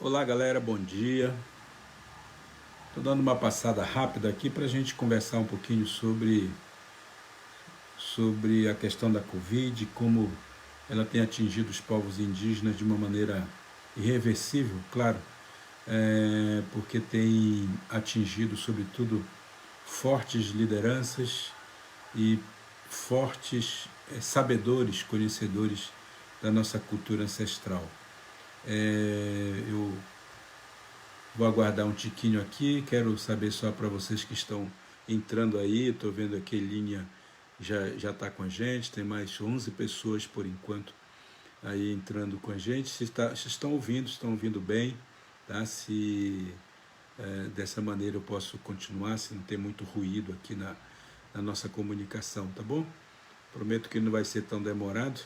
Olá galera, bom dia. Estou dando uma passada rápida aqui para a gente conversar um pouquinho sobre a questão da Covid, como ela tem atingido os povos indígenas de uma maneira irreversível, claro, porque tem atingido sobretudo fortes lideranças e fortes sabedores, conhecedores da nossa cultura ancestral. Eu vou aguardar um tiquinho aqui, quero saber só para vocês que estão entrando aí, estou vendo aqui a linha já está com a gente, tem mais 11 pessoas por enquanto aí entrando com a gente, se estão ouvindo bem, tá? Se dessa maneira eu posso continuar, se não tem muito ruído aqui na nossa comunicação, tá bom? Prometo que não vai ser tão demorado,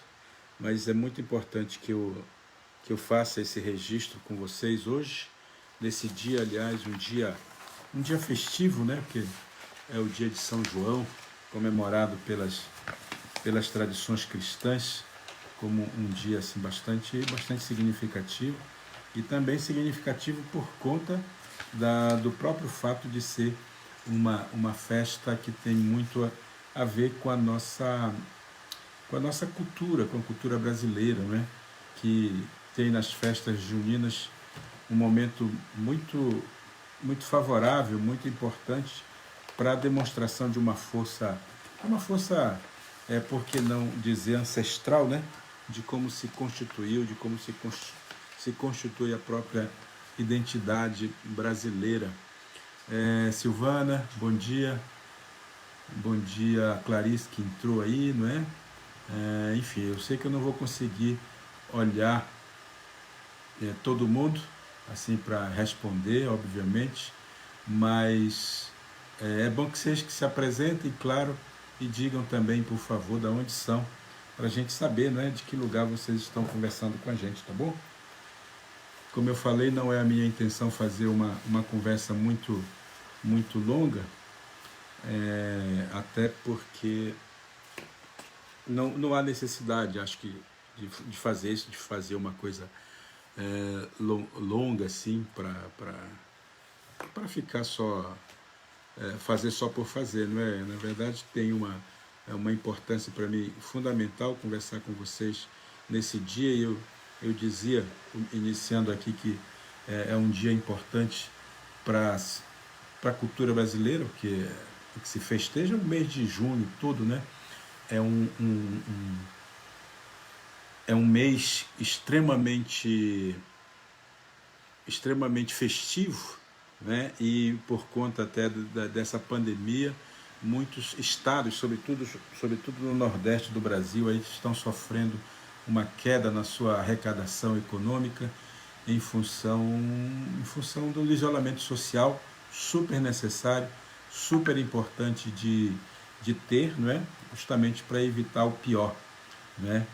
mas é muito importante que eu faça esse registro com vocês hoje, nesse dia, aliás, um dia festivo, né? Porque é o dia de São João, comemorado pelas tradições cristãs, como um dia assim, bastante significativo, e também significativo por conta do próprio fato de ser uma festa que tem muito a ver com a nossa cultura, com a cultura brasileira, né? Que tem nas festas juninas um momento muito favorável, muito importante para a demonstração de uma força, por que não dizer ancestral, né? De como se constituiu, de como se constitui a própria identidade brasileira. Silvana, bom dia Clarice que entrou aí, não é? Enfim, eu sei que eu não vou conseguir olhar todo mundo assim para responder, obviamente, mas é bom que vocês que se apresentem, claro, e digam também, por favor, de onde são, para a gente saber, né, de que lugar vocês estão conversando com a gente, tá bom? Como eu falei, não é a minha intenção fazer uma conversa muito longa, até porque não há necessidade, acho que, de fazer isso, de fazer uma coisa longa assim, para ficar só, fazer só por fazer, não é? Na verdade, tem uma importância para mim fundamental conversar com vocês nesse dia, e eu dizia, iniciando aqui, que é um dia importante para a cultura brasileira, que se festeja o mês de junho todo, né? É um mês extremamente festivo, né? E por conta até dessa pandemia, muitos estados, sobretudo no Nordeste do Brasil, aí estão sofrendo uma queda na sua arrecadação econômica em função do isolamento social super necessário, super importante de ter, não é? Justamente para evitar o pior, né?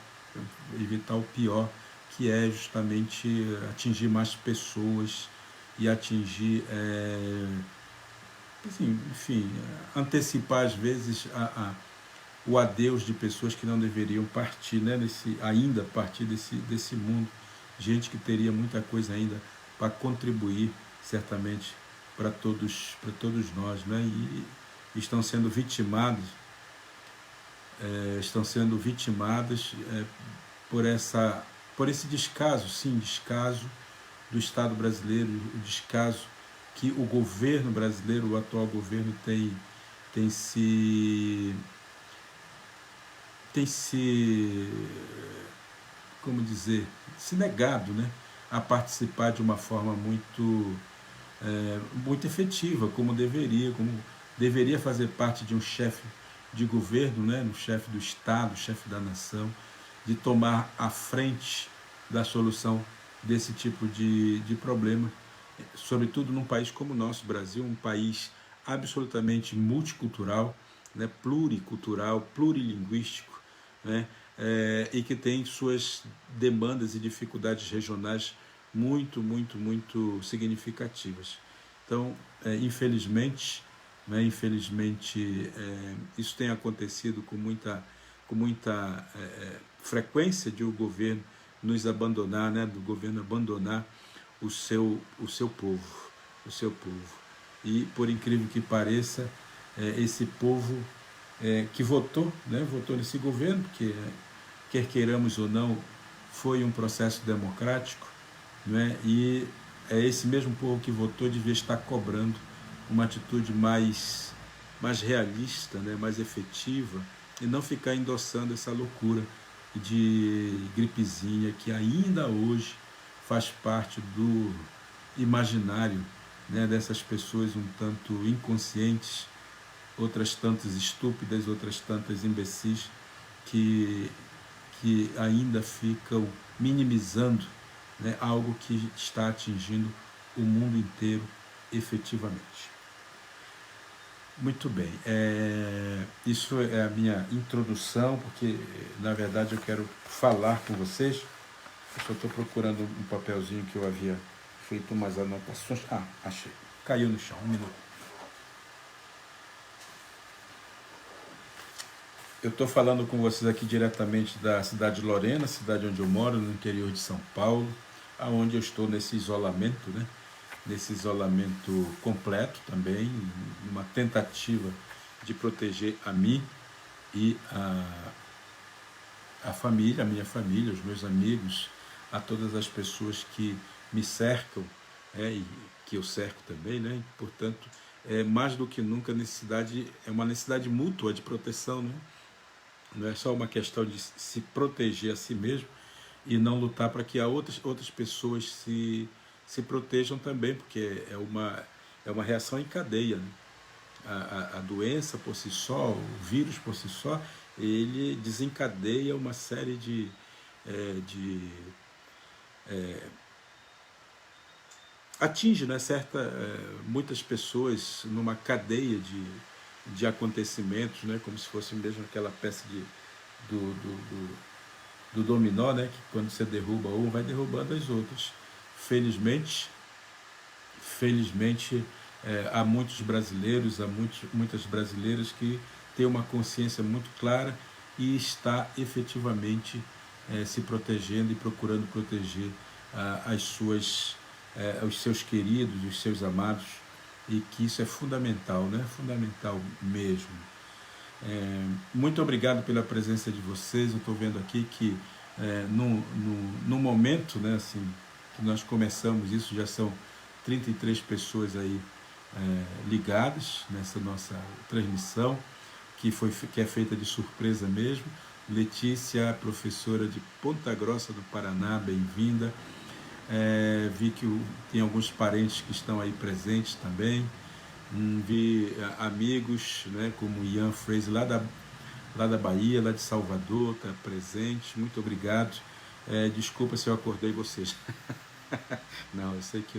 Evitar o pior, que é justamente atingir mais pessoas e atingir, assim, enfim, antecipar às vezes o adeus de pessoas que não deveriam partir, né? Ainda partir desse mundo, gente que teria muita coisa ainda para contribuir, certamente, para todos nós, né? E estão sendo vitimados, por esse descaso, sim, descaso do Estado brasileiro, o descaso que o governo brasileiro, o atual governo, tem se, tem se, como dizer, se negado, né, a participar de uma forma muito efetiva, como deveria fazer parte de um chefe de governo, né, um chefe do Estado, chefe da nação, de tomar a frente da solução desse tipo de problema, sobretudo num país como o nosso Brasil, um país absolutamente multicultural, né, pluricultural, plurilinguístico, né, e que tem suas demandas e dificuldades regionais muito significativas. Então, infelizmente, isso tem acontecido com muita frequência, de o governo nos abandonar, né, do governo abandonar o seu povo, o seu povo. E, por incrível que pareça, esse povo que votou, né, votou nesse governo, porque, quer queiramos ou não, foi um processo democrático, né, e esse mesmo povo que votou devia estar cobrando uma atitude mais realista, né, mais efetiva, e não ficar endossando essa loucura de gripezinha que ainda hoje faz parte do imaginário, né, dessas pessoas um tanto inconscientes, outras tantas estúpidas, outras tantas imbecis, que, que ainda ficam minimizando, né, algo que está atingindo o mundo inteiro efetivamente. Muito bem, isso é a minha introdução, porque na verdade eu quero falar com vocês. Eu só estou procurando um papelzinho que eu havia feito umas anotações. Ah, achei. Caiu no chão, um minuto. Eu estou falando com vocês aqui diretamente da cidade de Lorena, cidade onde eu moro, no interior de São Paulo, aonde eu estou nesse isolamento, né? Nesse isolamento completo também, numa tentativa de proteger a mim e a família, a minha família, os meus amigos, a todas as pessoas que me cercam, e que eu cerco também, né? Portanto, mais do que nunca é uma necessidade mútua de proteção, né? Não é só uma questão de se proteger a si mesmo e não lutar para que outras pessoas se protejam também, porque é uma reação em cadeia, né? A doença por si só, o vírus por si só, ele desencadeia uma série atinge, né, muitas pessoas numa cadeia de acontecimentos, né, como se fosse mesmo aquela peça do dominó, né, que quando você derruba um, vai derrubando as outras. Felizmente, há muitos brasileiros, há muitas brasileiras que têm uma consciência muito clara e está efetivamente se protegendo e procurando proteger os seus queridos, os seus amados, e que isso é fundamental, né? Fundamental mesmo. Muito obrigado pela presença de vocês. Eu estou vendo aqui que no momento, né, assim, que nós começamos isso, já são 33 pessoas aí ligadas nessa nossa transmissão, que é feita de surpresa mesmo. Letícia, professora de Ponta Grossa do Paraná, bem-vinda. Vi que tem alguns parentes que estão aí presentes também. Vi amigos, né, como Ian Fraser, lá da Bahia, lá de Salvador, está presente. Muito obrigado. Desculpa se eu acordei vocês. Não, eu sei que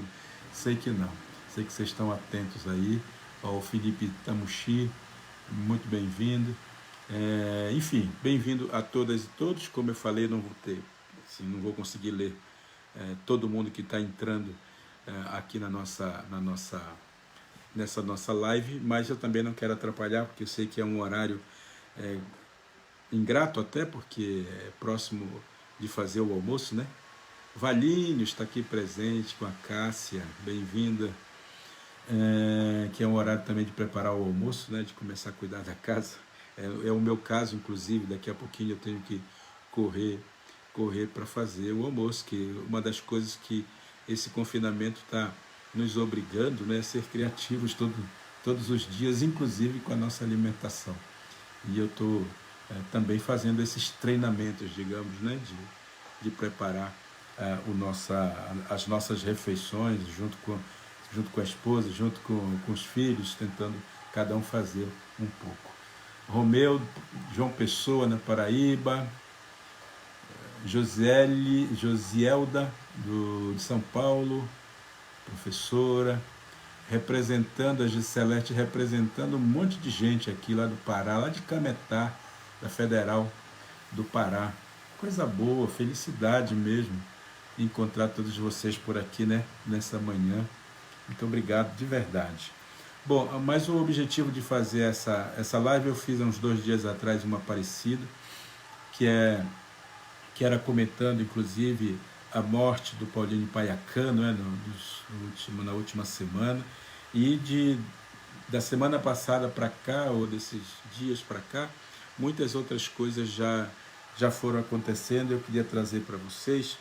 não. Sei que vocês estão atentos aí. O Felipe Tamuchi, muito bem-vindo. Enfim, bem-vindo a todas e todos. Como eu falei, não vou conseguir ler todo mundo que está entrando aqui nessa nossa live, mas eu também não quero atrapalhar, porque eu sei que é um horário ingrato até, porque é próximo de fazer o almoço, né? Valinho está aqui presente com a Cássia, bem-vinda, que é um horário também de preparar o almoço, né? De começar a cuidar da casa. É o meu caso, inclusive, daqui a pouquinho eu tenho que correr para fazer o almoço, que uma das coisas que esse confinamento está nos obrigando, né, a ser criativos todos os dias, inclusive com a nossa alimentação. E eu estou também fazendo esses treinamentos, digamos, né, de preparar as nossas refeições junto com a esposa, junto com os filhos, tentando cada um fazer um pouco. Romeu, João Pessoa, na Paraíba. Josielda, de São Paulo, professora, representando a Giselete, representando um monte de gente aqui lá do Pará, lá de Cametá, da Federal do Pará. Coisa boa, felicidade mesmo encontrar todos vocês por aqui, né, nessa manhã. Muito obrigado, de verdade. Bom, mas o objetivo de fazer essa live, eu fiz há uns 2 dias atrás uma parecida, que era comentando, inclusive, a morte do Paulinho Paiacã, não é? Na última semana, e da semana passada para cá, ou desses dias para cá, muitas outras coisas já foram acontecendo. Eu queria trazer para vocês,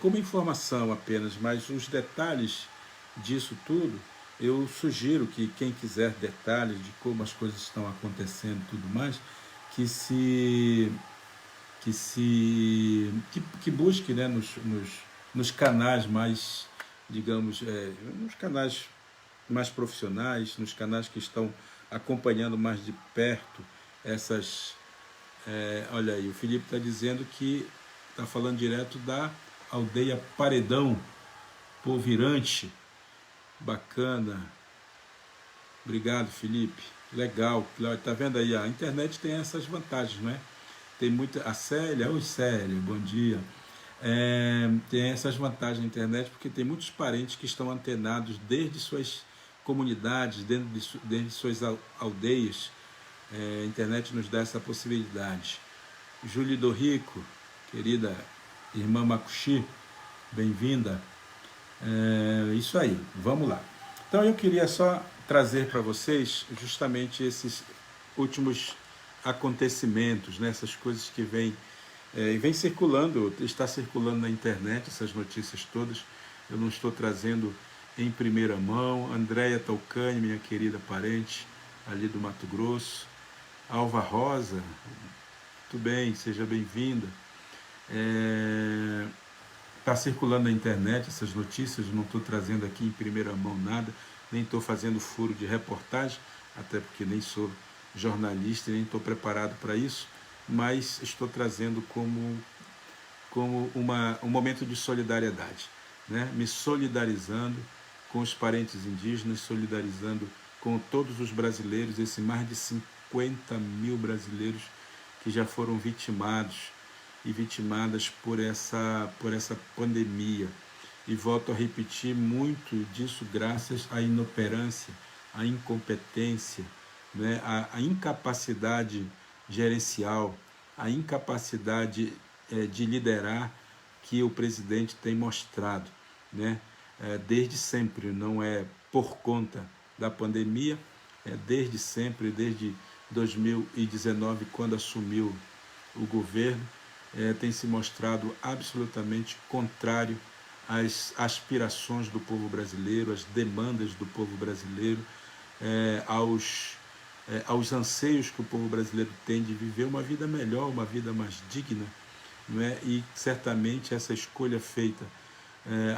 como informação apenas, mas os detalhes disso tudo. Eu sugiro que quem quiser detalhes de como as coisas estão acontecendo e tudo mais, que busque, né, nos canais mais, digamos, nos canais mais profissionais, nos canais que estão acompanhando mais de perto essas. Olha aí, o Felipe está dizendo que está falando direto da aldeia Paredão, Povirante. Bacana. Obrigado, Felipe. Legal. Tá vendo aí? A internet tem essas vantagens, não é? Tem muita. A Célia, oi Célia, bom dia. Tem essas vantagens na internet porque tem muitos parentes que estão antenados desde suas comunidades, desde suas aldeias. A internet nos dá essa possibilidade. Júlia do Rico, querida irmã Makushi, bem-vinda. Isso aí, vamos lá. Então eu queria só trazer para vocês justamente esses últimos acontecimentos, né? Essas coisas que vem circulando, está circulando na internet, essas notícias todas. Eu não estou trazendo em primeira mão. Andréia Tolcani, minha querida parente, ali do Mato Grosso. Alva Rosa, tudo bem, seja bem-vinda. Está circulando na internet essas notícias, não estou trazendo aqui em primeira mão nada, nem estou fazendo furo de reportagem, até porque nem sou jornalista e nem estou preparado para isso, mas estou trazendo como um momento de solidariedade, né? Me solidarizando com os parentes indígenas, solidarizando com todos os brasileiros, esses mais de 50 mil brasileiros que já foram vitimados e vitimadas por essa pandemia. E volto a repetir, muito disso graças à inoperância, à incompetência, né? à incapacidade gerencial, à incapacidade de liderar que o presidente tem mostrado, né? Desde sempre, não é por conta da pandemia, desde sempre, desde 2019, quando assumiu o governo, tem se mostrado absolutamente contrário às aspirações do povo brasileiro, às demandas do povo brasileiro, aos anseios que o povo brasileiro tem de viver uma vida melhor, uma vida mais digna, não é? E certamente essa escolha feita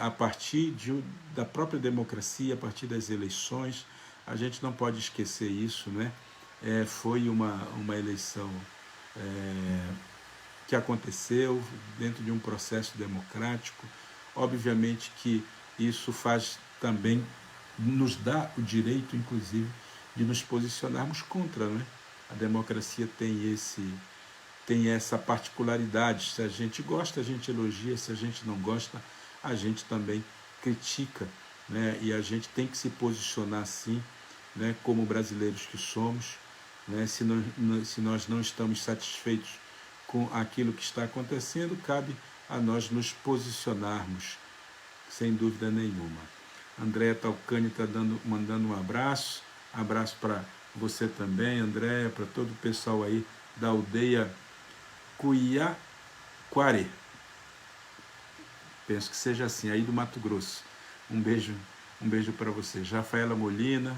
a partir da própria democracia, a partir das eleições, a gente não pode esquecer isso, né? Foi uma eleição que aconteceu dentro de um processo democrático. Obviamente que isso faz também, nos dá o direito, inclusive, de nos posicionarmos contra, né? A democracia tem essa particularidade. Se a gente gosta, a gente elogia; se a gente não gosta, a gente também critica, né? E a gente tem que se posicionar assim, né? Como brasileiros que somos, né? Se nós não estamos satisfeitos com aquilo que está acontecendo, cabe a nós nos posicionarmos, sem dúvida nenhuma. Andréia Talcani está mandando um abraço para você também, Andréia, para todo o pessoal aí da aldeia Cuiaquare, penso que seja assim, aí do Mato Grosso. Um beijo para vocês. Rafaela Molina,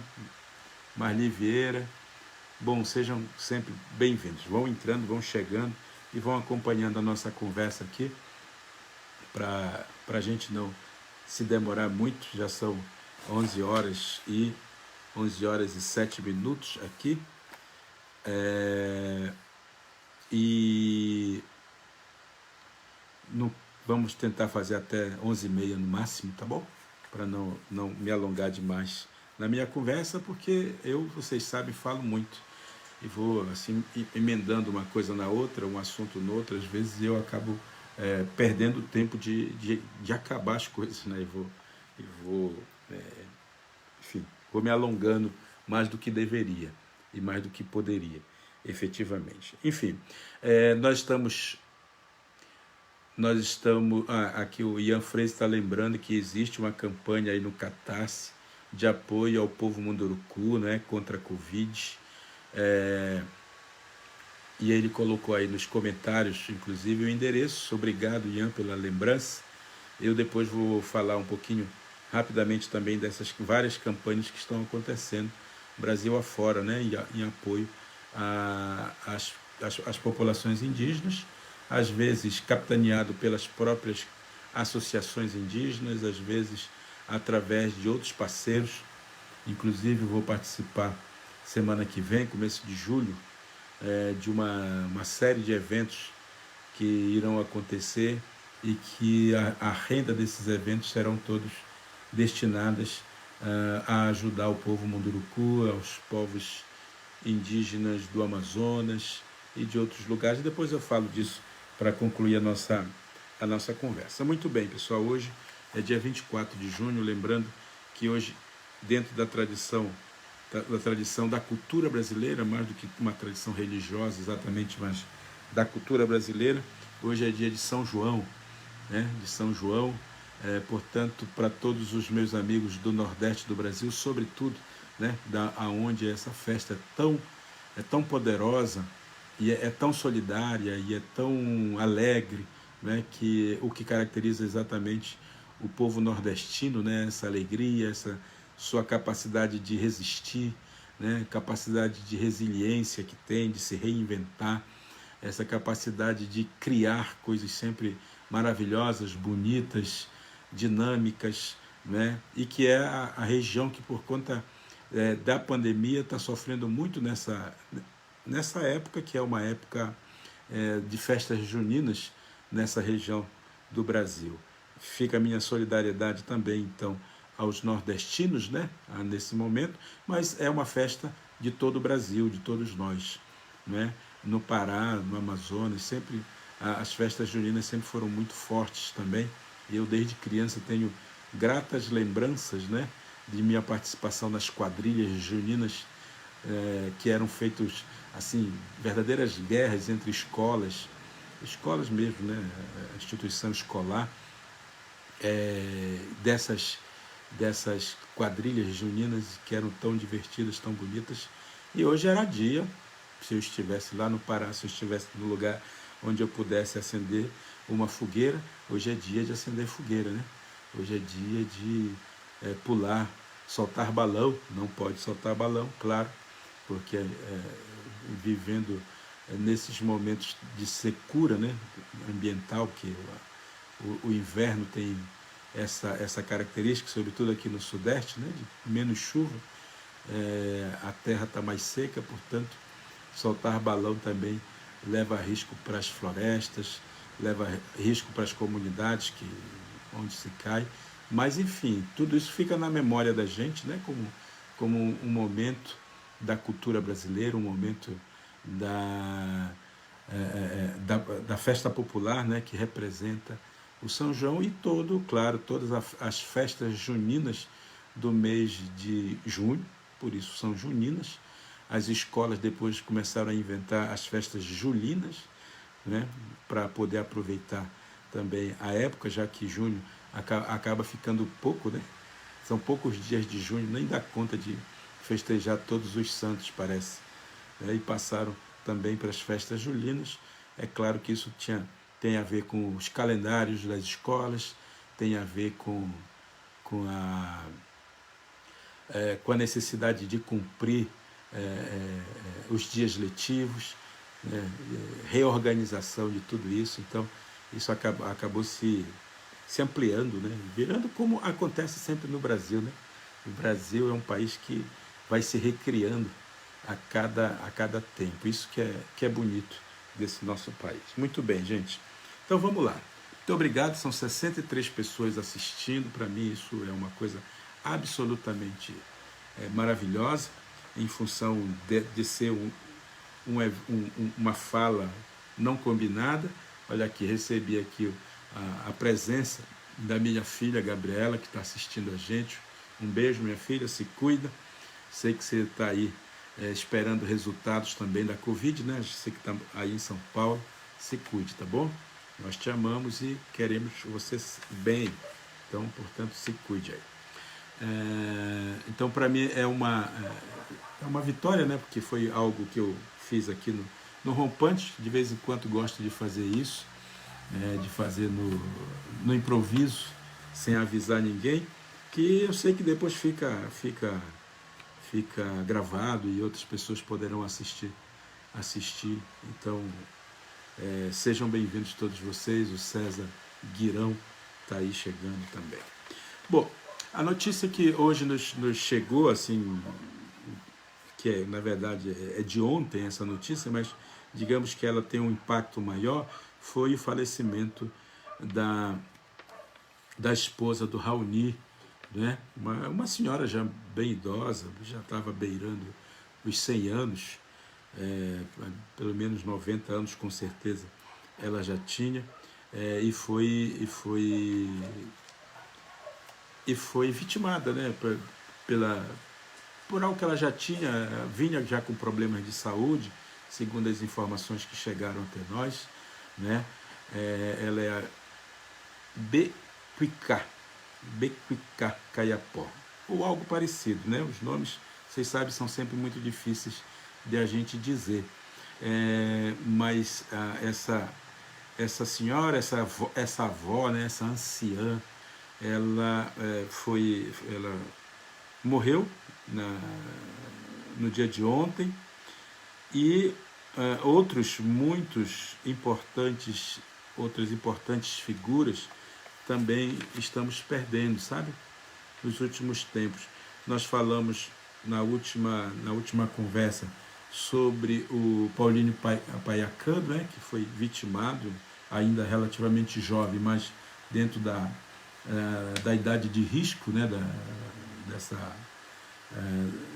Marli Vieira, bom, sejam sempre bem-vindos. Vão entrando, vão chegando e vão acompanhando a nossa conversa aqui, para a gente não se demorar muito. Já são 11 horas e 7 minutos aqui. E vamos tentar fazer até 11h30 no máximo, tá bom? Para não me alongar demais na minha conversa, porque vocês sabem, falo muito e vou assim emendando uma coisa na outra, um assunto no outro. Às vezes eu acabo perdendo tempo de acabar as coisas, né? Enfim, vou me alongando mais do que deveria e mais do que poderia, efetivamente. Enfim, nós estamos nós estamos... aqui o Ian Freire está lembrando que existe uma campanha aí no Catarse de apoio ao povo Munduruku, né, contra a Covid. E ele colocou aí nos comentários, inclusive, o endereço. Obrigado, Ian, pela lembrança. Eu depois vou falar um pouquinho rapidamente também dessas várias campanhas que estão acontecendo Brasil afora, né, em apoio às populações indígenas, às vezes capitaneado pelas próprias associações indígenas, às vezes através de outros parceiros. Inclusive vou participar semana que vem, começo de julho, de uma série de eventos que irão acontecer e que a renda desses eventos serão todos destinadas a ajudar o povo Munduruku, aos povos indígenas do Amazonas e de outros lugares. Depois eu falo disso para concluir a nossa conversa. Muito bem, pessoal, hoje é dia 24 de junho, lembrando que hoje, dentro da tradição da cultura brasileira, mais do que uma tradição religiosa exatamente, mas da cultura brasileira, hoje é dia de São João, né? De São João, portanto, para todos os meus amigos do Nordeste do Brasil, sobretudo, né, aonde essa festa é tão poderosa e é tão solidária e é tão alegre, né, que o que caracteriza exatamente o povo nordestino, né, essa alegria, essa sua capacidade de resistir, né, capacidade de resiliência que tem, de se reinventar, essa capacidade de criar coisas sempre maravilhosas, bonitas, dinâmicas, né, e que é a região que, por conta da pandemia, está sofrendo muito nessa época, que é uma época de festas juninas nessa região do Brasil. Fica a minha solidariedade também, então, aos nordestinos, né, nesse momento, mas é uma festa de todo o Brasil, de todos nós, né? No Pará, no Amazonas, sempre as festas juninas sempre foram muito fortes também. Eu, desde criança, tenho gratas lembranças, né, de minha participação nas quadrilhas juninas, que eram feitos, assim, verdadeiras guerras entre escolas mesmo, né, a instituição escolar, dessas quadrilhas juninas que eram tão divertidas, tão bonitas. E hoje era dia, se eu estivesse lá no Pará, se eu estivesse no lugar onde eu pudesse acender uma fogueira, hoje é dia de acender fogueira, né? Hoje é dia de pular, soltar balão. Não pode soltar balão, claro, porque vivendo nesses momentos de secura, né, ambiental, que o inverno tem essa característica, sobretudo aqui no Sudeste, né, de menos chuva, a terra está mais seca, portanto, soltar balão também leva risco para as florestas, leva risco para as comunidades onde se cai, mas enfim, tudo isso fica na memória da gente, né, como um momento da cultura brasileira, um momento da festa popular, né, que representa o São João e todas as festas juninas do mês de junho, por isso são juninas. As escolas depois começaram a inventar as festas julinas, né, para poder aproveitar também a época, já que junho acaba ficando pouco, né? São poucos dias de junho, nem dá conta de festejar todos os santos, parece. E passaram também para as festas julinas. É claro que isso tem a ver com os calendários das escolas, tem a ver com a necessidade de cumprir os dias letivos, né, reorganização de tudo isso. Então, isso acabou se ampliando, né, virando como acontece sempre no Brasil, né? O Brasil é um país que vai se recriando a cada tempo. Isso que é bonito desse nosso país. Muito bem, gente. Então vamos lá. Muito obrigado. São 63 pessoas assistindo. Para mim isso é uma coisa absolutamente maravilhosa, em função de ser uma fala não combinada. Olha aqui, recebi aqui a presença da minha filha Gabriela, que está assistindo a gente. Um beijo, minha filha, se cuida. Sei que você está aí esperando resultados também da Covid, né? Sei que está aí em São Paulo. Se cuide, tá bom? Nós te amamos e queremos você bem. Então, portanto, se cuide aí. Então, para mim, é uma vitória, né? Porque foi algo que eu fiz aqui no Rompante. De vez em quando gosto de fazer isso, de fazer no improviso, sem avisar ninguém, que eu sei que depois fica gravado e outras pessoas poderão assistir. Então, sejam bem-vindos todos vocês. O César Guirão está aí chegando também. Bom, a notícia que hoje nos chegou, assim, que na verdade é de ontem essa notícia, mas digamos que ela tem um impacto maior, foi o falecimento da esposa do Raoni, né? Uma senhora já bem idosa, já estava beirando os 100 anos, pelo menos 90 anos com certeza ela já tinha, e foi vitimada, né, por algo que ela já tinha, vinha já com problemas de saúde, segundo as informações que chegaram até nós, né? Ela é a Bequica Caiapó, ou algo parecido, né? Os nomes, vocês sabem, são sempre muito difíceis de a gente dizer. Mas essa senhora, essa avó, né, essa anciã, ela morreu no dia de ontem, e outras importantes figuras também estamos perdendo, sabe? Nos últimos tempos. Nós falamos na última conversa sobre o Paulinho Paiacano, né, que foi vitimado, ainda relativamente jovem, mas dentro da idade de risco, né,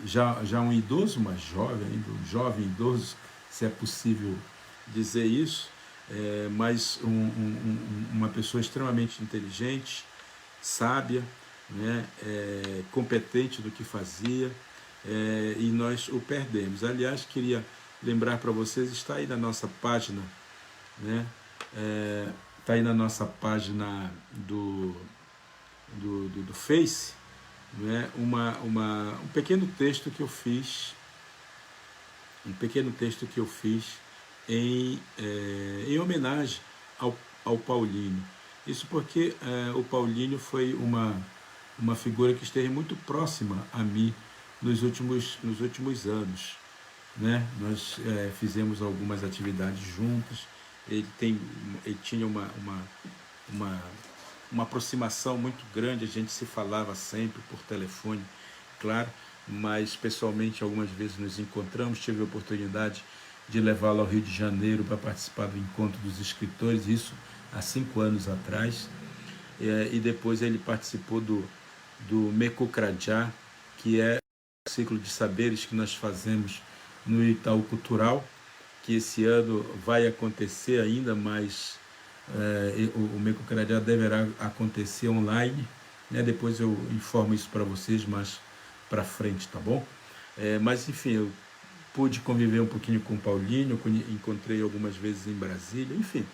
já um idoso, mas jovem ainda, um jovem idoso, se é possível dizer isso, mas uma pessoa extremamente inteligente, sábia, né, competente do que fazia, e nós o perdemos. Aliás, queria lembrar para vocês, está aí na nossa página, né, está aí na nossa página do Face, né, um pequeno texto que eu fiz, em homenagem ao Paulinho. Isso porque o Paulinho foi uma figura que esteve muito próxima a mim nos últimos anos, né? Nós fizemos algumas atividades juntos. Ele tinha uma aproximação muito grande, a gente se falava sempre por telefone, claro, mas pessoalmente algumas vezes nos encontramos. Tive a oportunidade de levá-lo ao Rio de Janeiro para participar do Encontro dos Escritores, isso há 5 anos atrás, e depois ele participou do Mecucradiá, que é o ciclo de saberes que nós fazemos no Itaú Cultural, que esse ano vai acontecer ainda, mas o Mecucradiá deverá acontecer online, né? Depois eu informo isso para vocês mais para frente, tá bom? Mas enfim, eu pude conviver um pouquinho com o Paulinho, encontrei algumas vezes em Brasília, enfim.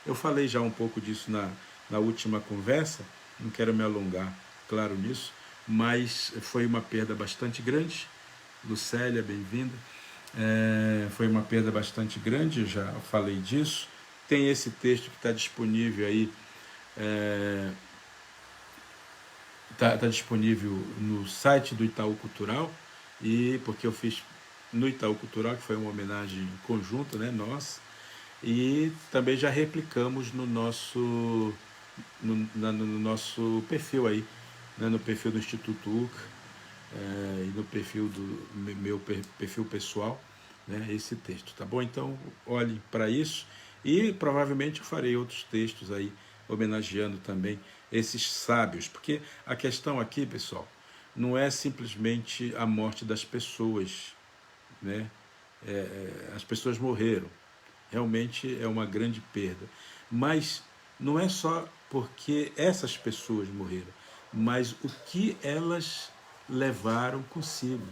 Eu falei já um pouco disso na última conversa, não quero me alongar, claro, nisso, mas foi uma perda bastante grande. Lucélia, bem-vinda. Foi uma perda bastante grande, eu já falei disso. Tem esse texto que está disponível aí, tá disponível no site do Itaú Cultural, e porque eu fiz no Itaú Cultural, que foi uma homenagem conjunta, né, nossa, e também já replicamos no nosso perfil aí, né, no perfil do Instituto UCA, e no perfil do meu perfil pessoal, né, esse texto, tá bom? Então olhem para isso, e provavelmente eu farei outros textos aí homenageando também esses sábios, porque a questão aqui, pessoal, não é simplesmente a morte das pessoas, né? As pessoas morreram, realmente é uma grande perda, mas não é só porque essas pessoas morreram, mas o que elas levaram consigo.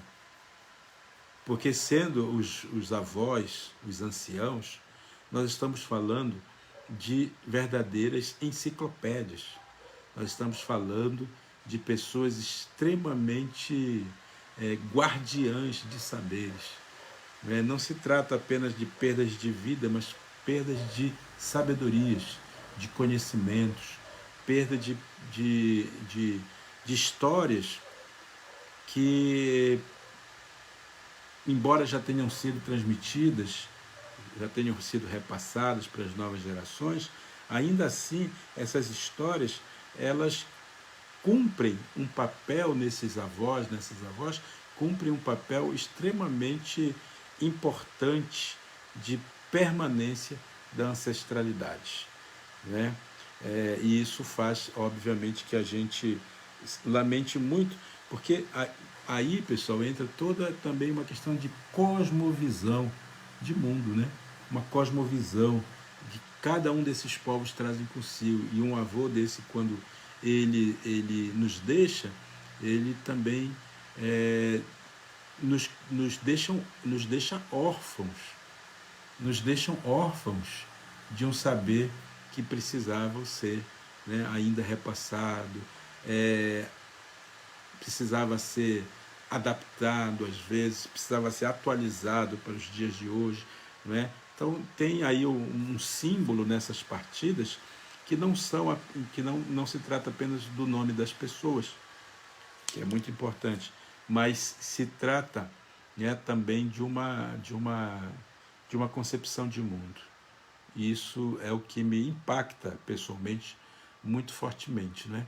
Porque sendo os avós, os anciãos, nós estamos falando de verdadeiras enciclopédias. Nós estamos falando de pessoas extremamente guardiãs de saberes. Não se trata apenas de perdas de vida, mas perdas de sabedorias, de conhecimentos, perda de histórias que, embora já tenham sido transmitidas, já tenham sido repassadas para as novas gerações, ainda assim essas histórias, elas cumprem um papel nessas avós, cumprem um papel extremamente importante de permanência da ancestralidade, né? E isso faz, obviamente, que a gente lamente muito, porque aí, pessoal, entra toda também uma questão de cosmovisão de mundo, né? Uma cosmovisão que cada um desses povos trazem consigo. E um avô desse, quando ele nos deixa, ele também nos deixa órfãos de um saber que precisava ser, né, ainda repassado, precisava ser adaptado às vezes, precisava ser atualizado para os dias de hoje, não é? Então tem aí um símbolo nessas partidas que não se trata apenas do nome das pessoas, que é muito importante, mas se trata, né, também de uma concepção de mundo. E isso é o que me impacta pessoalmente muito fortemente, né?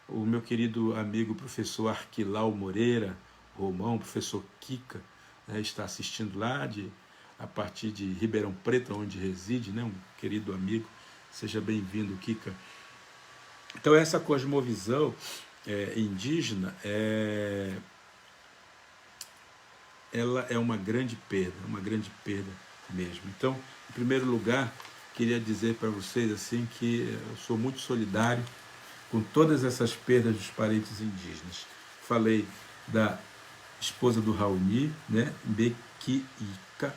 O meu querido amigo professor Arquilau Moreira Romão, professor Kika, né, está assistindo lá a partir de Ribeirão Preto, onde reside, né, um querido amigo. Seja bem-vindo, Kika. Então essa cosmovisão indígena ela é uma grande perda mesmo. Então, em primeiro lugar, queria dizer para vocês assim que eu sou muito solidário com todas essas perdas dos parentes indígenas. Falei da esposa do Raoni, né, Bequiíca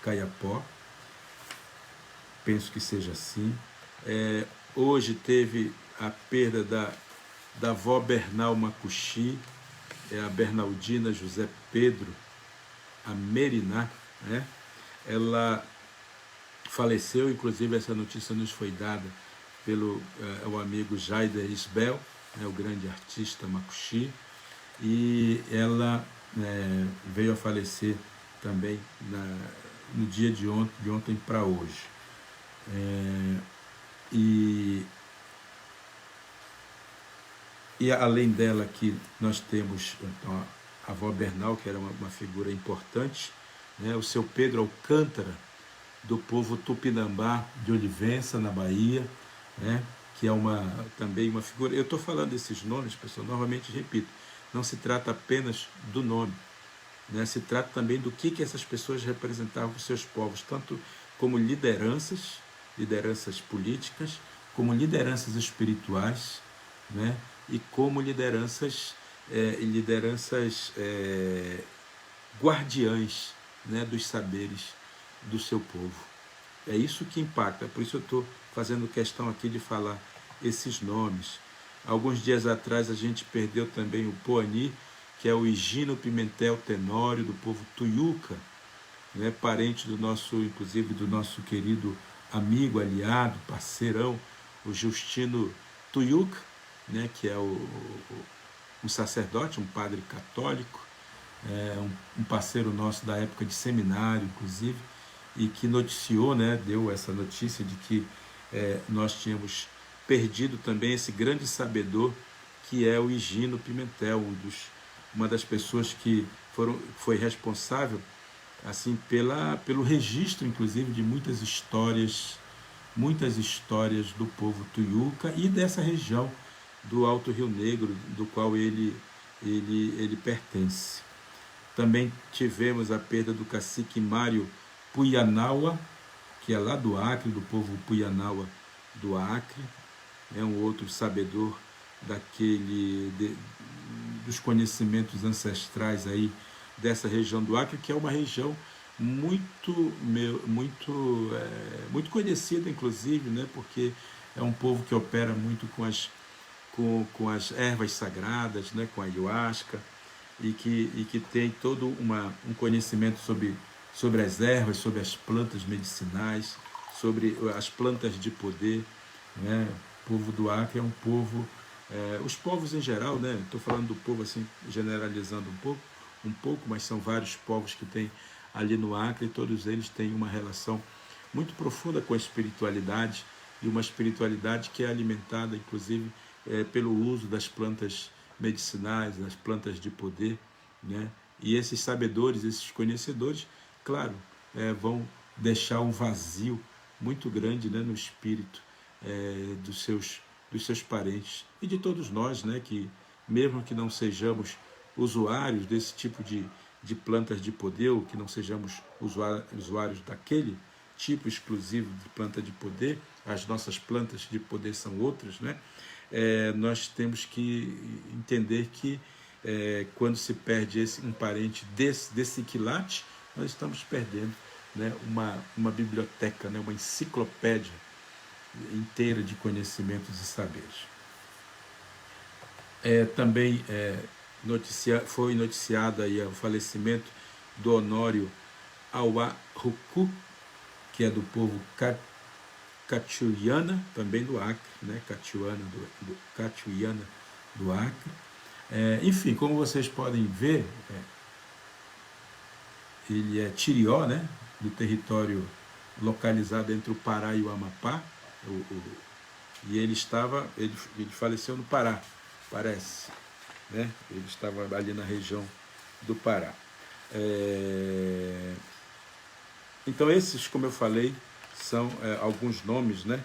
Caiapó, penso que seja assim. Hoje teve a perda da avó Bernal Macuxi, a Bernaldina José Pedro, a Meriná, né? Ela faleceu, inclusive essa notícia nos foi dada pelo o amigo Jaider Isbel, né, o grande artista Macuxi, e ela veio a falecer também no dia de ontem para hoje. E além dela aqui nós temos então, a avó Bernal, que era uma figura importante, né, o seu Pedro Alcântara, do povo Tupinambá de Olivença, na Bahia, né, que é também uma figura. Eu estou falando desses nomes, pessoal, novamente repito, não se trata apenas do nome, né, se trata também do que essas pessoas representavam os seus povos, tanto como lideranças políticas, como lideranças espirituais, né, e como lideranças guardiães, né, dos saberes do seu povo. É isso que impacta, por isso eu estou fazendo questão aqui de falar esses nomes. Alguns dias atrás a gente perdeu também o Poani, que é o Higino Pimentel Tenório, do povo Tuiuca, né, parente inclusive do nosso querido amigo, aliado, parceirão, o Justino Tuiuca, né, que é um sacerdote, um padre católico, um parceiro nosso da época de seminário, inclusive, e que noticiou, né, deu essa notícia de que nós tínhamos perdido também esse grande sabedor, que é o Higino Pimentel, uma das pessoas que foi responsável assim pelo registro, inclusive, de muitas histórias do povo Tuiuca e dessa região do Alto Rio Negro, do qual ele pertence. Também tivemos a perda do cacique Mário Puyanaua, que é lá do Acre, do povo Puyanaua do Acre, um outro sabedor dos conhecimentos ancestrais aí dessa região do Acre, que é uma região muito conhecida, inclusive, né? Porque é um povo que opera muito com as ervas sagradas, né? Com a ayahuasca, e que tem todo um conhecimento sobre as ervas, sobre as plantas medicinais, sobre as plantas de poder, né? O povo do Acre é um povo, os povos em geral, né? Estou falando do povo assim, generalizando um pouco, mas são vários povos que tem ali no Acre, e todos eles têm uma relação muito profunda com a espiritualidade, e uma espiritualidade que é alimentada, inclusive, pelo uso das plantas medicinais, das plantas de poder, né? E esses sabedores, esses conhecedores, claro, vão deixar um vazio muito grande, né, no espírito, dos seus parentes e de todos nós, né, que mesmo que não sejamos usuários desse tipo de plantas de poder, ou que não sejamos usuários daquele tipo exclusivo de planta de poder, as nossas plantas de poder são outras, né? Nós temos que entender que quando se perde um parente desse quilate, nós estamos perdendo, né, uma biblioteca, né, uma enciclopédia inteira de conhecimentos e saberes. Também foi noticiado aí o falecimento do Honório Auarucu, que é do povo Cachuiana, também do Acre, né? Cachuiana do Acre. Enfim, como vocês podem ver, ele é tirió, né? Do território localizado entre o Pará e o Amapá. E ele faleceu no Pará, parece, né? Ele estava ali na região do Pará. Então esses, como eu falei, são alguns nomes, né,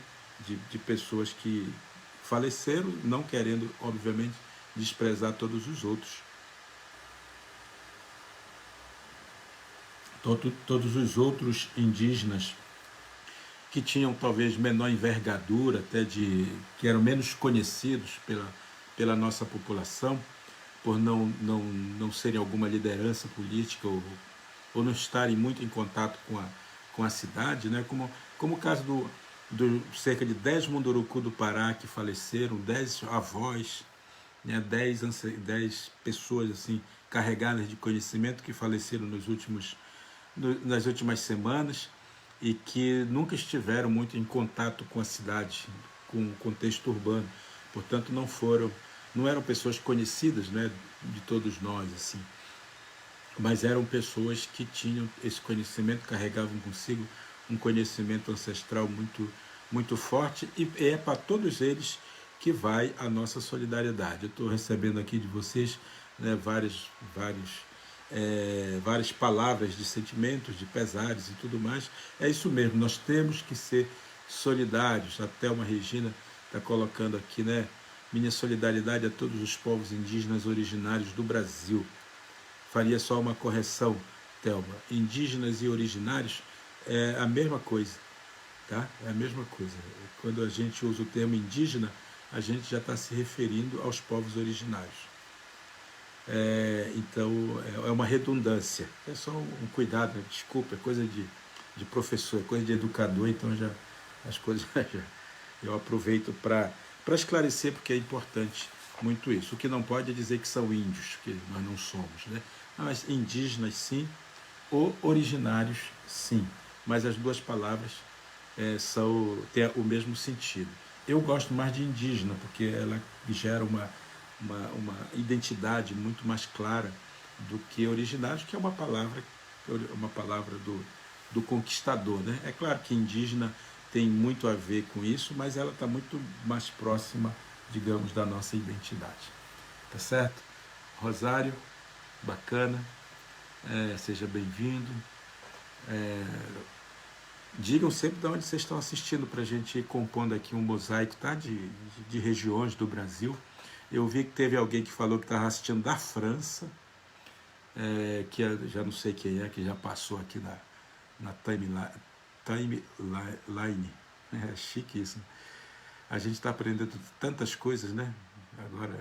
de pessoas que faleceram, não querendo, obviamente, desprezar todos os outros. Todos os outros indígenas que tinham talvez menor envergadura, que eram menos conhecidos pela nossa população, por não serem alguma liderança política, ou não estarem muito em contato com a cidade, né? Como o caso do cerca de 10 Munduruku do Pará que faleceram, 10 avós, né? 10 pessoas assim carregadas de conhecimento que faleceram nas últimas semanas, e que nunca estiveram muito em contato com a cidade, com o contexto urbano. Portanto, não eram pessoas conhecidas, né, de todos nós, assim, mas eram pessoas que tinham esse conhecimento, carregavam consigo um conhecimento ancestral muito forte, e é para todos eles que vai a nossa solidariedade. Eu estou recebendo aqui de vocês, né, várias palavras de sentimentos, de pesares e tudo mais. É isso mesmo, nós temos que ser solidários. Até uma Regina está colocando aqui, né? Minha solidariedade a todos os povos indígenas originários do Brasil. Faria só uma correção, Thelma. Indígenas e originários é a mesma coisa, tá? É a mesma coisa. Quando a gente usa o termo indígena, a gente já está se referindo aos povos originários. Então, é uma redundância. É só um cuidado, né? Desculpa, é coisa de professor, é coisa de educador, então as coisas eu aproveito para esclarecer, porque é importante muito isso. O que não pode é dizer que são índios, que nós não somos, né? Mas indígenas sim, ou originários sim, mas as duas palavras têm o mesmo sentido. Eu gosto mais de indígena, porque ela gera uma identidade muito mais clara do que originários, que é uma palavra do conquistador, né? É claro que indígena tem muito a ver com isso, mas ela está muito mais próxima, digamos, da nossa identidade. Tá certo? Rosário, bacana, seja bem-vindo. Digam sempre de onde vocês estão assistindo, para a gente ir compondo aqui um mosaico, tá? de regiões do Brasil. Eu vi que teve alguém que falou que estava assistindo da França, que já não sei quem é, que já passou aqui na timeline. É chique isso, né? A gente está aprendendo tantas coisas, né? Agora,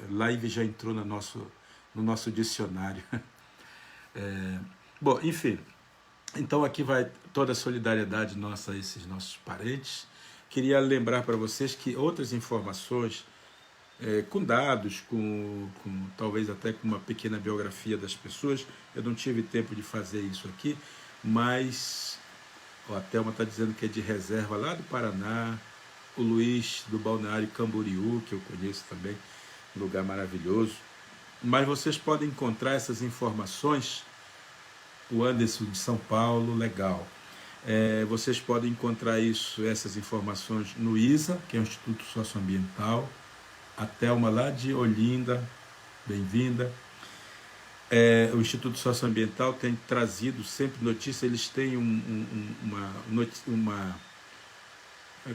live já entrou no nosso dicionário. Bom, enfim, Então aqui vai toda a solidariedade nossa a esses nossos parentes. Queria lembrar para vocês que outras informações, com dados, com talvez até com uma pequena biografia das pessoas, eu não tive tempo de fazer isso aqui, mas ó, a Thelma está dizendo que é de reserva lá do Paraná, o Luiz do Balneário Camboriú, que eu conheço também, um lugar maravilhoso. Mas vocês podem encontrar essas informações, o Anderson de São Paulo, legal. Vocês podem encontrar essas informações no ISA, que é o Instituto Socioambiental, a Thelma lá de Olinda, bem-vinda. O Instituto Socioambiental tem trazido sempre notícias, eles têm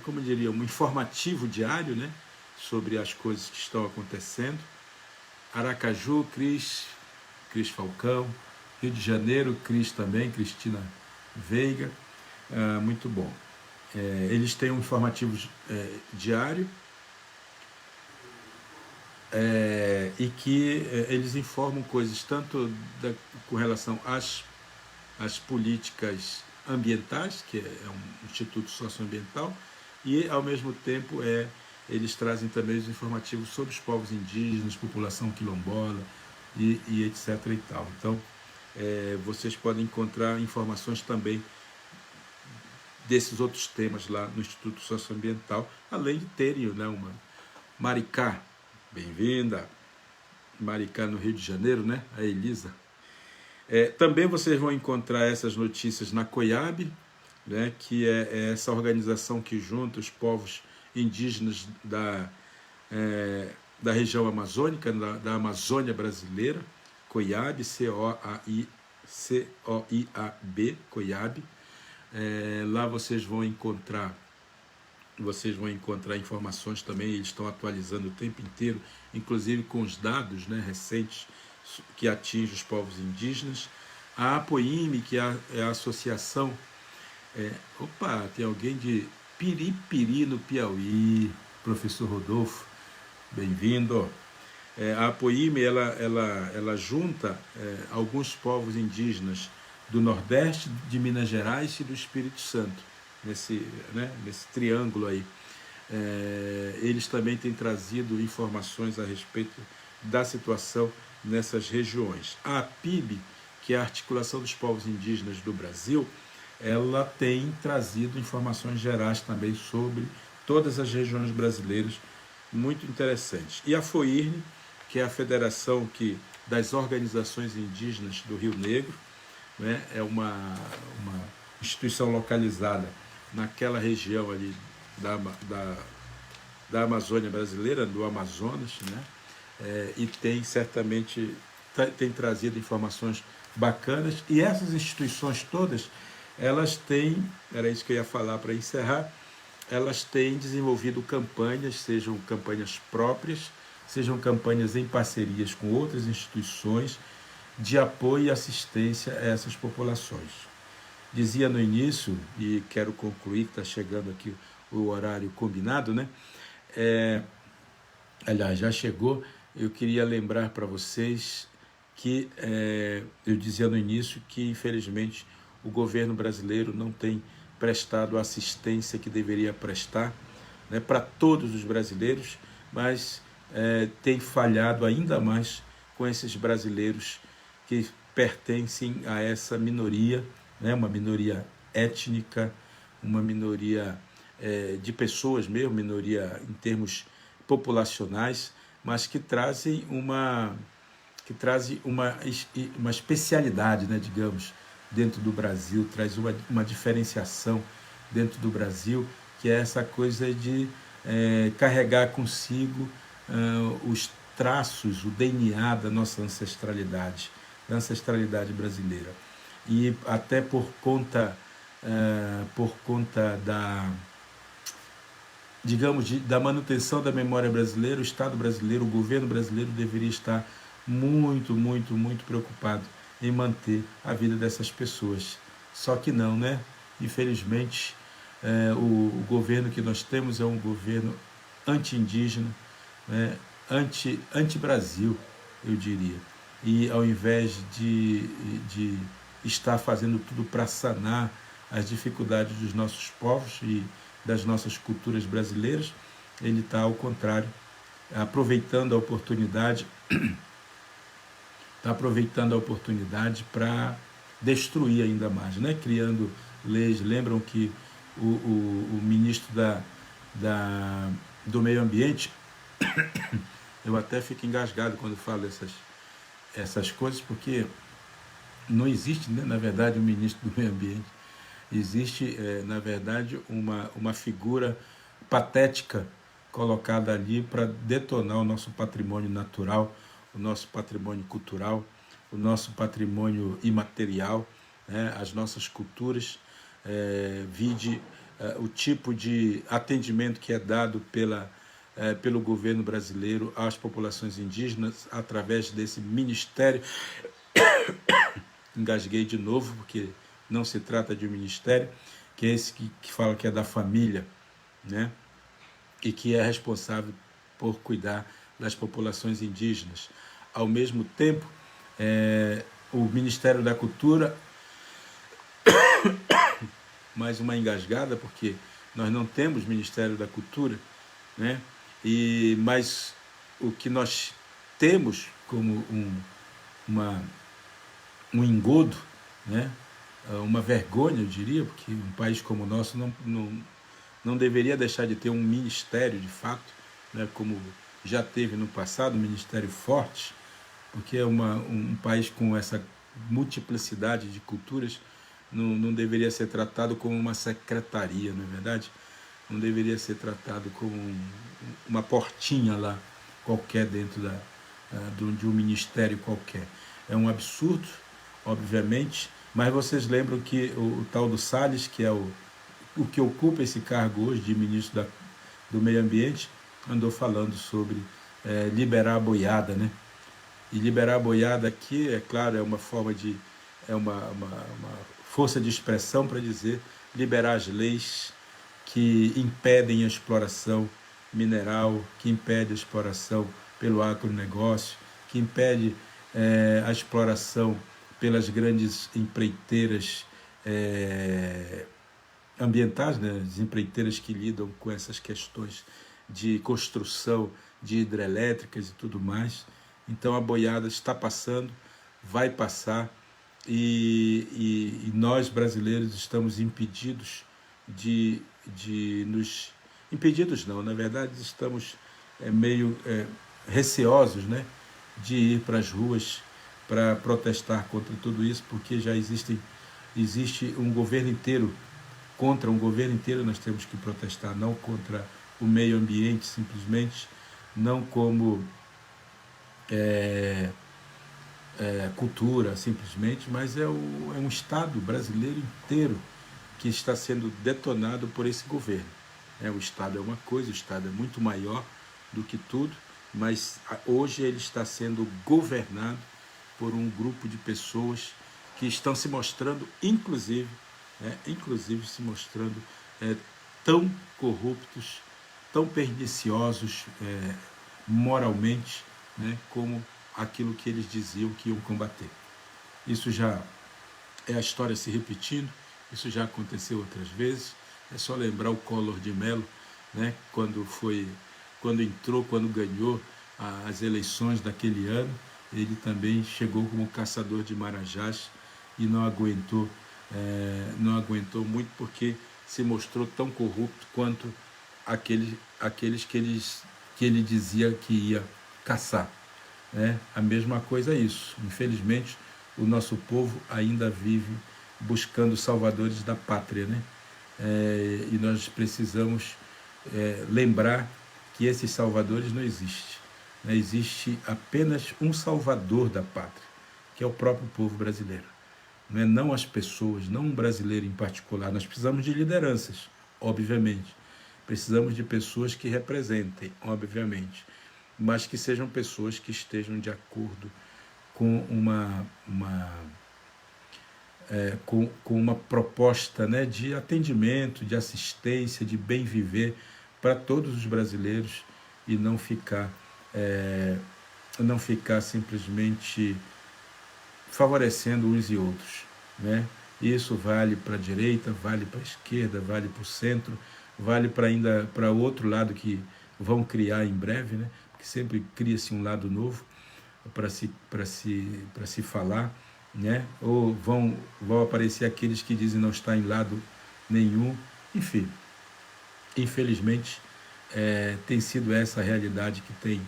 como eu diria, um informativo diário, né, sobre as coisas que estão acontecendo. Aracaju, Cris Falcão, Rio de Janeiro, Cris também, Cristina Veiga, muito bom. Eles têm um informativo diário, e que eles informam coisas tanto com relação às políticas ambientais, que é um instituto socioambiental, e ao mesmo tempo eles trazem também os informativos sobre os povos indígenas, população quilombola e etc. e tal. Então, vocês podem encontrar informações também desses outros temas lá no Instituto Socioambiental, além de terem, né, uma Maricá, bem-vinda, Maricá no Rio de Janeiro, né, a Elisa. Também vocês vão encontrar essas notícias na COIAB, né, que é essa organização que junta os povos indígenas da região amazônica, da Amazônia brasileira, COIAB, COIAB, COIAB. Lá vocês vão encontrar informações também, eles estão atualizando o tempo inteiro, inclusive com os dados, né, recentes que atingem os povos indígenas. A APOIME, que é a associação... tem alguém de Piripiri, no Piauí, professor Rodolfo, bem-vindo. A APOIME, ela junta alguns povos indígenas do Nordeste, de Minas Gerais e do Espírito Santo, nesse triângulo aí. Eles também têm trazido informações a respeito da situação nessas regiões. A APIB, que é a Articulação dos Povos Indígenas do Brasil, ela tem trazido informações gerais também sobre todas as regiões brasileiras, muito interessantes. E a FOIRNE, que é a Federação das Organizações Indígenas do Rio Negro, né, é uma instituição localizada naquela região ali da Amazônia brasileira, do Amazonas, né, e tem certamente trazido informações bacanas. E essas instituições todas, elas têm, era isso que eu ia falar para encerrar, elas têm desenvolvido campanhas, sejam campanhas próprias, sejam campanhas em parcerias com outras instituições, de apoio e assistência a essas populações. Dizia no início, e quero concluir, que está chegando aqui o horário combinado, né? Aliás, já chegou. Eu queria lembrar para vocês que eu dizia no início que, infelizmente, o governo brasileiro não tem prestado a assistência que deveria prestar, né, para todos os brasileiros, mas tem falhado ainda mais com esses brasileiros que pertencem a essa minoria, né, uma minoria étnica, uma minoria de pessoas mesmo, minoria em termos populacionais, mas que trazem uma especialidade, né, digamos, dentro do Brasil, traz uma diferenciação dentro do Brasil, que é essa coisa de carregar consigo os traços, o DNA da nossa ancestralidade brasileira. E até por conta da, digamos, da manutenção da memória brasileira, o Estado brasileiro, o governo brasileiro deveria estar muito, muito, muito preocupado em manter a vida dessas pessoas. Só que não, né? Infelizmente, o governo que nós temos é um governo anti-indígena, né? Anti-Brasil, eu diria. E ao invés de está fazendo tudo para sanar as dificuldades dos nossos povos e das nossas culturas brasileiras. Ele está, ao contrário, aproveitando a oportunidade, para destruir ainda mais, né? Criando leis. Lembram que o ministro do Meio Ambiente, eu até fico engasgado quando falo essas coisas, porque não existe, né, na verdade, um ministro do Meio Ambiente. Existe, na verdade, uma figura patética colocada ali para detonar o nosso patrimônio natural, o nosso patrimônio cultural, o nosso patrimônio imaterial, né, as nossas culturas. Vide o tipo de atendimento que é dado pelo governo brasileiro às populações indígenas através desse ministério. Engasguei de novo, porque não se trata de um ministério, que é esse que fala que é da família, né? E que é responsável por cuidar das populações indígenas. Ao mesmo tempo, o Ministério da Cultura, mais uma engasgada, porque nós não temos Ministério da Cultura, né? Mas o que nós temos como um engodo, né? Uma vergonha, eu diria, porque um país como o nosso não deveria deixar de ter um ministério, de fato, né? Como já teve no passado, um ministério forte, porque é um país com essa multiplicidade de culturas, não deveria ser tratado como uma secretaria, não é verdade? Não deveria ser tratado como uma portinha lá, qualquer, dentro de um ministério qualquer. É um absurdo, obviamente, mas vocês lembram que o tal do Salles, que é o que ocupa esse cargo hoje de ministro do Meio Ambiente, andou falando sobre liberar a boiada, né? E liberar a boiada aqui, é claro, é uma forma de... é uma força de expressão para dizer liberar as leis que impedem a exploração mineral, que impede a exploração pelo agronegócio, que impede a exploração pelas grandes empreiteiras ambientais, né? As empreiteiras que lidam com essas questões de construção de hidrelétricas e tudo mais. Então a boiada está passando, vai passar, e nós brasileiros estamos impedidos de nos... Impedidos não, na verdade estamos meio receosos, né, de ir para as ruas para protestar contra tudo isso, porque já existe um governo inteiro, contra um governo inteiro nós temos que protestar, não contra o meio ambiente simplesmente, não como cultura simplesmente, mas é um Estado brasileiro inteiro que está sendo detonado por esse governo. O Estado é uma coisa, o Estado é muito maior do que tudo, mas hoje ele está sendo governado por um grupo de pessoas que estão se mostrando, inclusive se mostrando tão corruptos, tão perniciosos moralmente, né, como aquilo que eles diziam que iam combater. Isso já é a história se repetindo, isso já aconteceu outras vezes. É só lembrar o Collor de Mello, né, quando ganhou as eleições daquele ano, ele também chegou como caçador de marajás e não aguentou muito, porque se mostrou tão corrupto quanto aqueles que ele dizia que ia caçar. A mesma coisa é isso. Infelizmente, o nosso povo ainda vive buscando salvadores da pátria, né? E nós precisamos lembrar que esses salvadores não existem. Existe apenas um salvador da pátria, que é o próprio povo brasileiro. Não as pessoas, não um brasileiro em particular. Nós precisamos de lideranças, obviamente. Precisamos de pessoas que representem, obviamente, mas que sejam pessoas que estejam de acordo com uma proposta, né, de atendimento, de assistência, de bem viver para todos os brasileiros, e não ficar simplesmente favorecendo uns e outros. né? Isso vale para a direita, vale para a esquerda, vale para o centro, vale para ainda para o outro lado que vão criar em breve, né? Porque sempre cria-se um lado novo para se falar, né? Ou vão aparecer aqueles que dizem não estar em lado nenhum, enfim. Infelizmente, tem sido essa a realidade que tem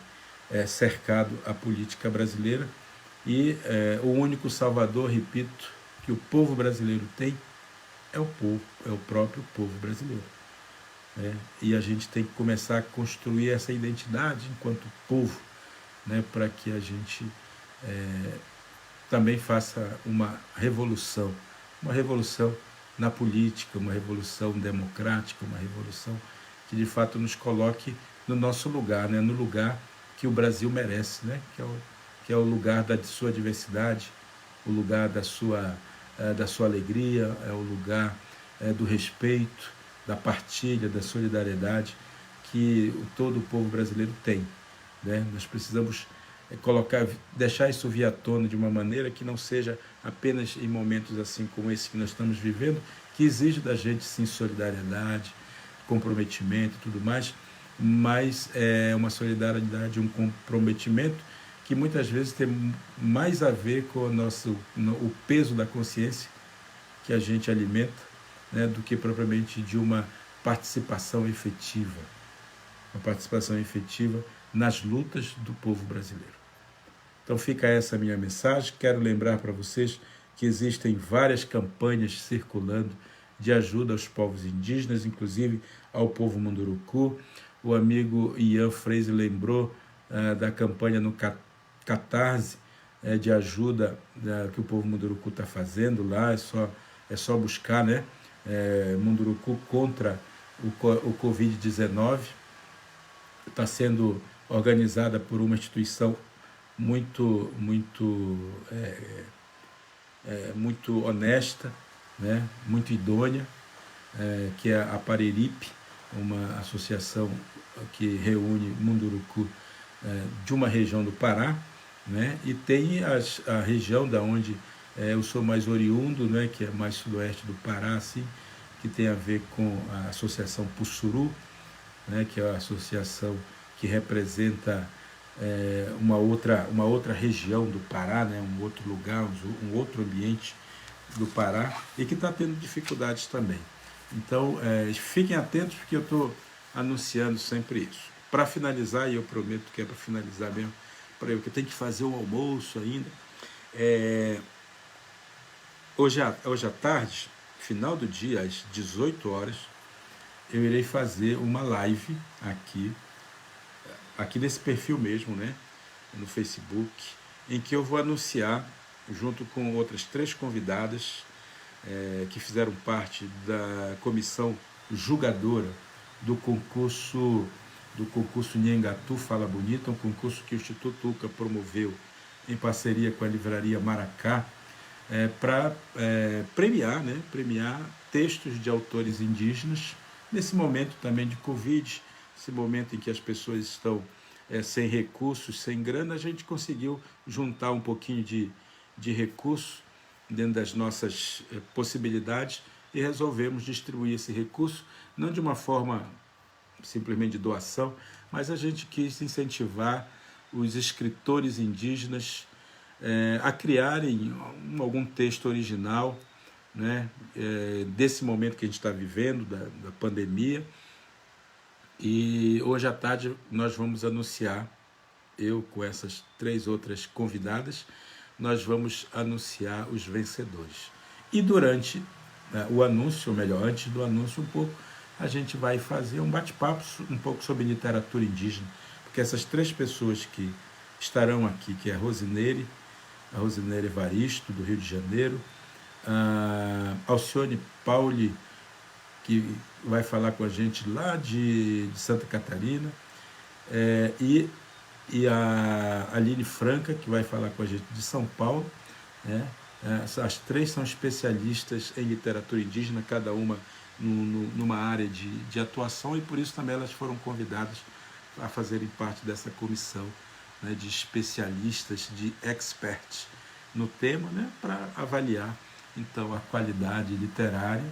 cercado a política brasileira e o único salvador, repito, que o povo brasileiro tem é o povo, é o próprio povo brasileiro. Né? E a gente tem que começar a construir essa identidade enquanto povo, né? Para que a gente também faça uma revolução na política, uma revolução democrática, uma revolução que de fato nos coloque no nosso lugar, né? No lugar que o Brasil merece, né? Que é o lugar da sua diversidade, o lugar da sua alegria, é o lugar do respeito, da partilha, da solidariedade que todo o povo brasileiro tem. Né? Nós precisamos deixar isso vir à tona de uma maneira que não seja apenas em momentos assim como esse que nós estamos vivendo, que exige da gente sim solidariedade, comprometimento e tudo mais, mas é uma solidariedade, um comprometimento que muitas vezes tem mais a ver com o peso da consciência que a gente alimenta, né, do que propriamente de uma participação efetiva. Uma participação efetiva nas lutas do povo brasileiro. Então fica essa minha mensagem. Quero lembrar para vocês que existem várias campanhas circulando de ajuda aos povos indígenas, inclusive ao povo Munduruku. O amigo Ian Freire lembrou da campanha no Catarse de ajuda que o povo Munduruku está fazendo lá. É só buscar, né? Munduruku contra o Covid-19. Está sendo organizada por uma instituição muito honesta, né? Muito idônea, que é a Pareripe, uma associação que reúne Munduruku de uma região do Pará, né? E tem a região da onde eu sou mais oriundo, né? Que é mais sudoeste do Pará, assim, que tem a ver com a Associação Pussuru, né? Que é a associação que representa uma outra região do Pará, né? Um outro lugar, um outro ambiente do Pará, e que está tendo dificuldades também. Então, fiquem atentos, porque eu estou anunciando sempre isso. Para finalizar, e eu prometo que é para finalizar mesmo, para eu que tenho que fazer o almoço ainda, hoje à tarde, final do dia, às 18 horas, eu irei fazer uma live aqui nesse perfil mesmo, né, no Facebook, em que eu vou anunciar, junto com outras 3 convidadas que fizeram parte da comissão julgadora do concurso Nhengatu Fala Bonita, um concurso que o Instituto UCA promoveu em parceria com a livraria Maracá, para premiar textos de autores indígenas, nesse momento também de Covid, esse momento em que as pessoas estão sem recursos, sem grana. A gente conseguiu juntar um pouquinho de recurso dentro das nossas possibilidades e resolvemos distribuir esse recurso, não de uma forma simplesmente de doação, mas a gente quis incentivar os escritores indígenas a criarem algum texto original, né, desse momento que a gente está vivendo, da pandemia. E hoje à tarde nós vamos anunciar, eu com essas 3 outras convidadas, nós vamos anunciar os vencedores. E durante o anúncio, ou melhor, antes do anúncio um pouco, a gente vai fazer um bate-papo um pouco sobre literatura indígena, porque essas 3 pessoas que estarão aqui, que é a Rosineire Evaristo, do Rio de Janeiro, a Alcione Pauli, que vai falar com a gente lá de Santa Catarina, e a Aline Franca, que vai falar com a gente de São Paulo, né? As 3 são especialistas em literatura indígena, cada uma numa área de atuação, e por isso também elas foram convidadas a fazerem parte dessa comissão, né, de especialistas, de experts no tema, né, para avaliar então a qualidade literária,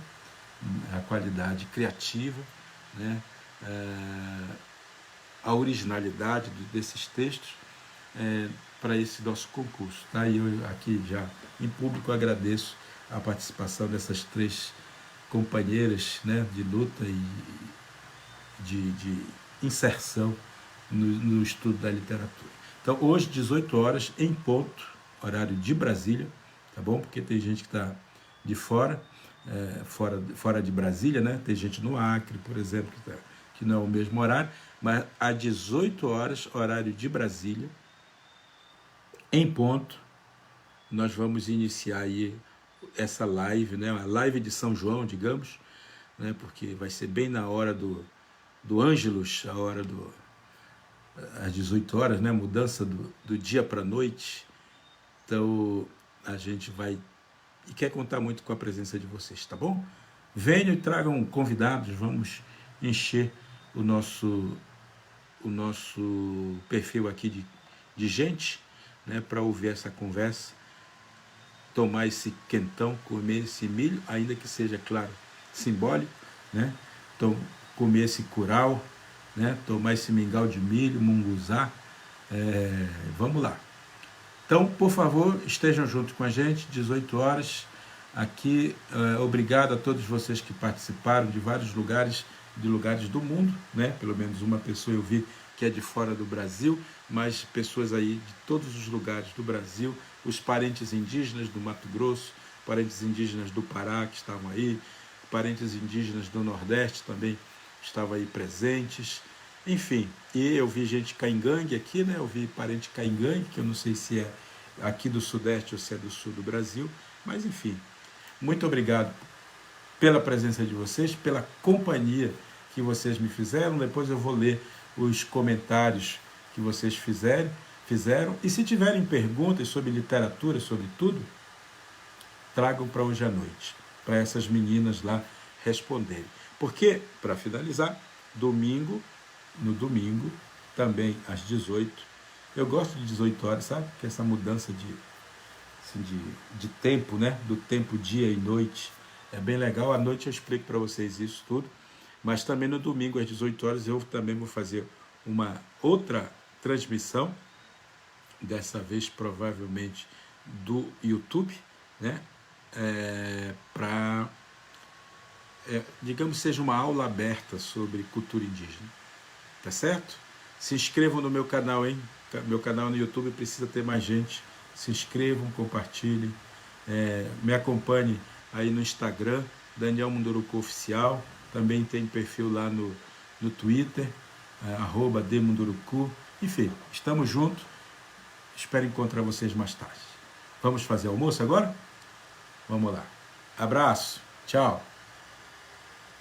a qualidade criativa, né? A originalidade desses textos para esse nosso concurso. Tá? E eu aqui já em público agradeço a participação dessas 3 companheiras, né, de luta e de inserção no estudo da literatura. Então, hoje, 18 horas, em ponto, horário de Brasília, tá bom? Porque tem gente que está de fora, fora de Brasília, né? Tem gente no Acre, por exemplo, que não é o mesmo horário, mas às 18 horas, horário de Brasília, em ponto, nós vamos iniciar aí essa live, né? A live de São João, digamos, né? Porque vai ser bem na hora do Ângelus, a hora às 18 horas, né? Mudança do dia para a noite. Então, a gente vai e quer contar muito com a presença de vocês, tá bom? Venham e tragam convidados, vamos encher o nosso perfil aqui de gente, né, para ouvir essa conversa, tomar esse quentão, comer esse milho, ainda que seja, claro, simbólico, né? Então, comer esse curau, né? Tomar esse mingau de milho, munguzá, vamos lá. Então, por favor, estejam junto com a gente, 18 horas, aqui. Obrigado a todos vocês que participaram de vários lugares, do mundo, né? Pelo menos uma pessoa eu vi que é de fora do Brasil, mas pessoas aí de todos os lugares do Brasil, os parentes indígenas do Mato Grosso, parentes indígenas do Pará que estavam aí, parentes indígenas do Nordeste também estavam aí presentes, enfim. E eu vi gente caingangue aqui, né? Eu vi parente caingangue, que eu não sei se é aqui do Sudeste ou se é do Sul do Brasil, mas enfim. Muito obrigado pela presença de vocês, pela companhia que vocês me fizeram. Depois eu vou ler os comentários que vocês fizeram. E se tiverem perguntas sobre literatura, sobre tudo, tragam para hoje à noite, para essas meninas lá responderem. Porque, para finalizar, no domingo, também às 18, eu gosto de 18 horas, sabe? Que essa mudança de tempo, né? Do tempo dia e noite, é bem legal. À noite eu explico para vocês isso tudo, mas também no domingo às 18 horas eu também vou fazer uma outra transmissão, dessa vez provavelmente do YouTube, né? Para, digamos, seja uma aula aberta sobre cultura indígena, tá certo? Se inscrevam no meu canal, hein? Meu canal no YouTube precisa ter mais gente. Se inscrevam, compartilhem, me acompanhe aí no Instagram, Daniel Munduruku Oficial, também tem perfil lá no Twitter, @dmunduruku. Enfim, estamos juntos, espero encontrar vocês mais tarde. Vamos fazer almoço agora? Vamos lá. Abraço, tchau.